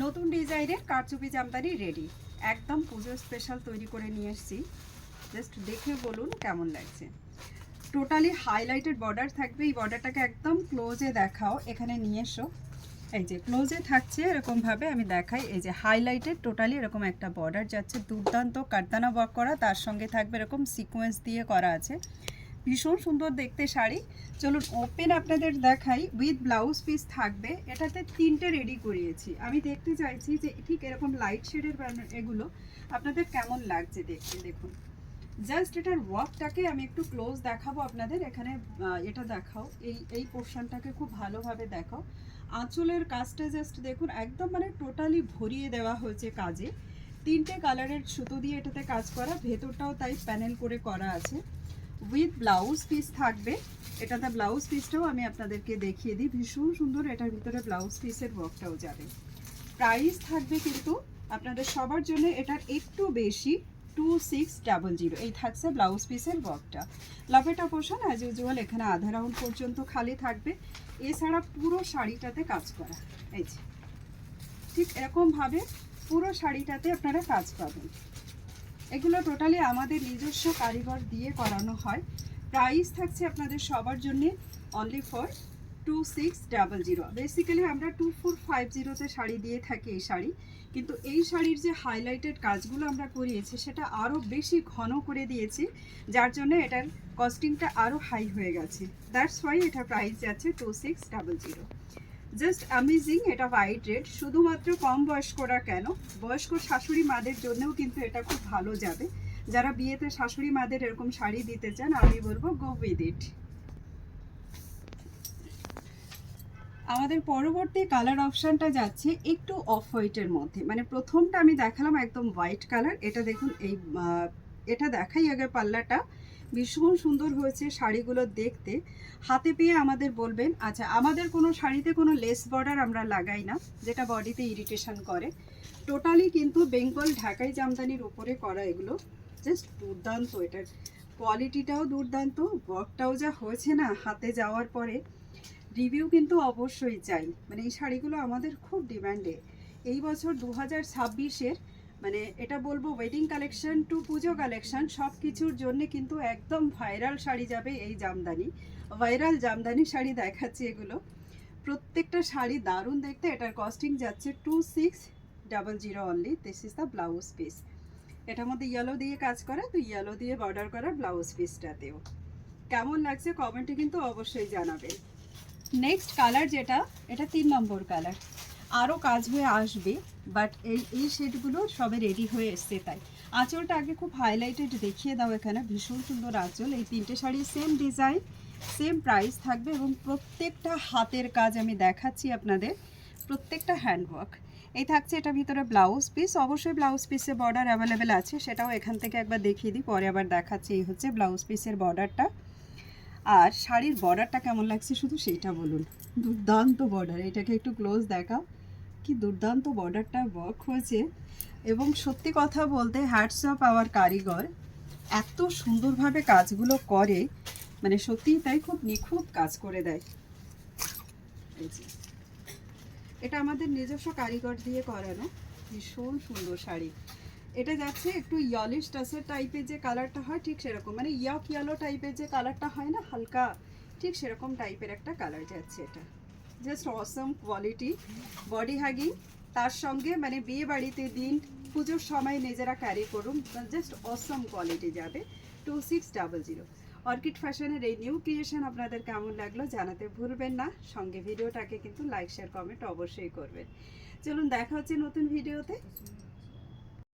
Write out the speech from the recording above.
নতুন ডিজাইনের কারচুপি জামদানি রেডি, একদম পুজো স্পেশাল তৈরি করে নিয়ে এসেছি। জাস্ট দেখে বলুন কেমন লাগছে। টোটালি হাইলাইটেড বর্ডার থাকবে। এই বর্ডারটাকে একদম ক্লোজে দেখাও, এখানে নিয়ে এসো। এই যে ক্লোজে থাকছে এরকমভাবে আমি দেখাই। এই যে হাইলাইটেড টোটালি এরকম একটা বর্ডার যাচ্ছে, দুর্দান্ত কারদানা ওয়ার্ক করা, তার সঙ্গে থাকবে এরকম সিকোয়েন্স দিয়ে করা আছে। ভীষণ সুন্দর দেখতে শাড়ি। চলুন ওপেন আপনাদের দেখাই। উইথ ব্লাউজ পিস থাকবে। এটাতে তিনটে রেডি করিয়েছি। আমি দেখতে চাইছি যে ঠিক এরকম লাইট শেডের এগুলো আপনাদের কেমন লাগছে দেখতে। দেখুন জাস্ট এটার ওয়ার্কটাকে আমি একটু ক্লোজ দেখাবো আপনাদের। এখানে এটা দেখাও, এই পোর্শনটাকে খুব ভালোভাবে দেখাও। আঁচলের কাজটা জাস্ট দেখুন, একদম মানে টোটালি ভরিয়ে দেওয়া হয়েছে কাজে। তিনটে কালারের সুতো দিয়ে এটাতে কাজ করা, ভেতরটাও তাই প্যানেল করে করা আছে। উইথ ব্লাউজ পিস থাকবে। এটাতে ব্লাউজ পিসটাও আমি আপনাদেরকে দেখিয়ে দিই, ভীষণ সুন্দর। এটার ভিতরে ব্লাউজ পিসের ওয়ার্কটাও যাবে। প্রাইস থাকবে কিন্তু আপনাদের সবার জন্য এটার একটু বেশি, 2600। এই থাকছে ব্লাউজ পিসের ওয়ার্কটা। লাভেটা পোর্শন অ্যাজ ইউজুয়াল এখানে আধা রাউন্ড পর্যন্ত খালি থাকবে। এছাড়া পুরো শাড়িটাতে কাজ করা, এই যে ঠিক এরকমভাবে পুরো শাড়িটাতে আপনারা কাজ পাবেন। এগুলো টোটালি আমাদের নিজস্ব কারিগর দিয়ে করানো হয়। প্রাইস থাকছে আপনাদের সবার জন্য অনলি ফর 2600। বেসিক্যালি আমরা 2450-তে শাড়ি দিয়ে থাকি এই শাড়ি, কিন্তু এই শাড়ির যে হাইলাইটেড কাজগুলো আমরা করিয়েছি সেটা আরও বেশি ঘন করে দিয়েছি, যার জন্য এটার কস্টিংটা আরও হাই হয়ে গেছে। দ্যাটস ওয়াই এটা প্রাইস যাচ্ছে 2600। Just amazing. এটা হোয়াইট রেড, শুধুমাত্র কম বয়স্করা কেন, বয়স্ক শাশুড়ি মাদের জন্যও কিন্তু এটা খুব ভালো যাবে। যারা বিয়েতে শাশুড়ি মাদের এরকম শাড়ি দিতে চান, আমি বলবো গো উইথ ইট। আমাদের পরবর্তী কালার অপশানটা যাচ্ছে একটু অফ হোয়াইটের মধ্যে। মানে প্রথমটা আমি দেখালাম একদম হোয়াইট কালার, এটা দেখুন এই এটা দেখাই আগে পাল্লাটা। ভীষণ সুন্দর হয়েছে শাড়িগুলো দেখতে। হাতে পেয়ে আমাদের বলবেন। আচ্ছা, আমাদের কোনো শাড়িতে কোনো লেস বর্ডার আমরা লাগাই না, যেটা বডিতে ইরিটেশন করে। টোটালি কিন্তু বেঙ্গল ঢাকাই জামদানির উপরে করা এগুলো। জাস্ট দুর্দান্ত, এটার কোয়ালিটিটাও দুর্দান্ত, ওয়ার্কটাও যা হয়েছে না হাতে যাওয়ার পরে, রিভিউ কিন্তু অবশ্যই চাই। মানে এই শাড়িগুলো আমাদের খুব ডিমান্ডে। এই বছর 2026-এর মানে এটা বলবো ওয়েডিং কালেকশন টু পুজো কালেকশন সব কিছুর জন্যে কিন্তু একদম ভাইরাল শাড়ি যাবে এই জামদানি। ভাইরাল জামদানি শাড়ি দেখাচ্ছি এগুলো। প্রত্যেকটা শাড়ি দারুণ দেখতে। এটার কস্টিং যাচ্ছে 2600 only. This is the blouse piece. এটার মধ্যে ইয়েলো দিয়ে কাজ করা, তো ইয়েলো দিয়ে বর্ডার করা ব্লাউজ পিসটাতেও। কেমন লাগছে কমেন্টে কিন্তু অবশ্যই জানাবেন। নেক্সট কালার যেটা, এটা 3 নম্বর কালার। আরও কাজ হয়ে আসবে, বাট এই শেডগুলো সবে রেডি হয়ে এসছে। তাই আঁচলটা আগে খুব হাইলাইটেড দেখিয়ে দাও। এখানে ভীষণ সুন্দর আঁচল। এই তিনটে sari same design, same price থাকবে, এবং প্রত্যেকটা হাতের কাজ আমি দেখাচ্ছি আপনাদের, প্রত্যেকটা হ্যান্ডওয়ার্ক। এই থাকছে এটা ভিতরে ব্লাউজ পিস। অবশ্যই ব্লাউজ পিসে বর্ডার অ্যাভেলেবেল আছে, সেটাও এখান থেকে একবার দেখিয়ে দিই, পরে আবার দেখাচ্ছি। এই হচ্ছে ব্লাউজ পিসের বর্ডারটা। আর শাড়ির বর্ডারটা কেমন লাগছে শুধু সেইটা বলুন। দুর্দান্ত বর্ডার, এটাকে একটু ক্লোজ দেখাও। কি দুর্দান্ত বর্ডারটা ওয়ার্ক হয়েছে। এবং সত্যি কথা বলতে হ্যাটস অফ আওয়ার কারিগর, এত সুন্দরভাবে কাজগুলো করে, মানে সত্যিই তাই, খুব নিখুঁত কাজ করে দেয়। এই যে এটা আমাদের নিজস্ব কারিগর দিয়ে করানো, ভীষণ সুন্দর শাড়ি। এটা যাচ্ছে একটু ইয়েলিশ টাসের টাইপের যে কালারটা হয়, ঠিক সেরকম, মানে ইয়েলো টাইপের যে কালারটা হয় না হালকা, ঠিক সেরকম টাইপের একটা কালার যাচ্ছে এটা। জাস্ট অসম কোয়ালিটি, বডি হ্যাগিং, তার সঙ্গে মানে বিয়ে বাড়িতে দিন পুজোর সময় নিজেরা ক্যারি করুন, জাস্ট অসম কোয়ালিটি যাবে 2600। অর্কিড ফ্যাশনের এই নিউ ক্রিয়েশন আপনাদের কেমন লাগলো জানাতে ভুলবেন না। সঙ্গে ভিডিওটাকে কিন্তু লাইক শেয়ার কমেন্ট অবশ্যই করবেন। চলুন দেখা হচ্ছে নতুন ভিডিওতে।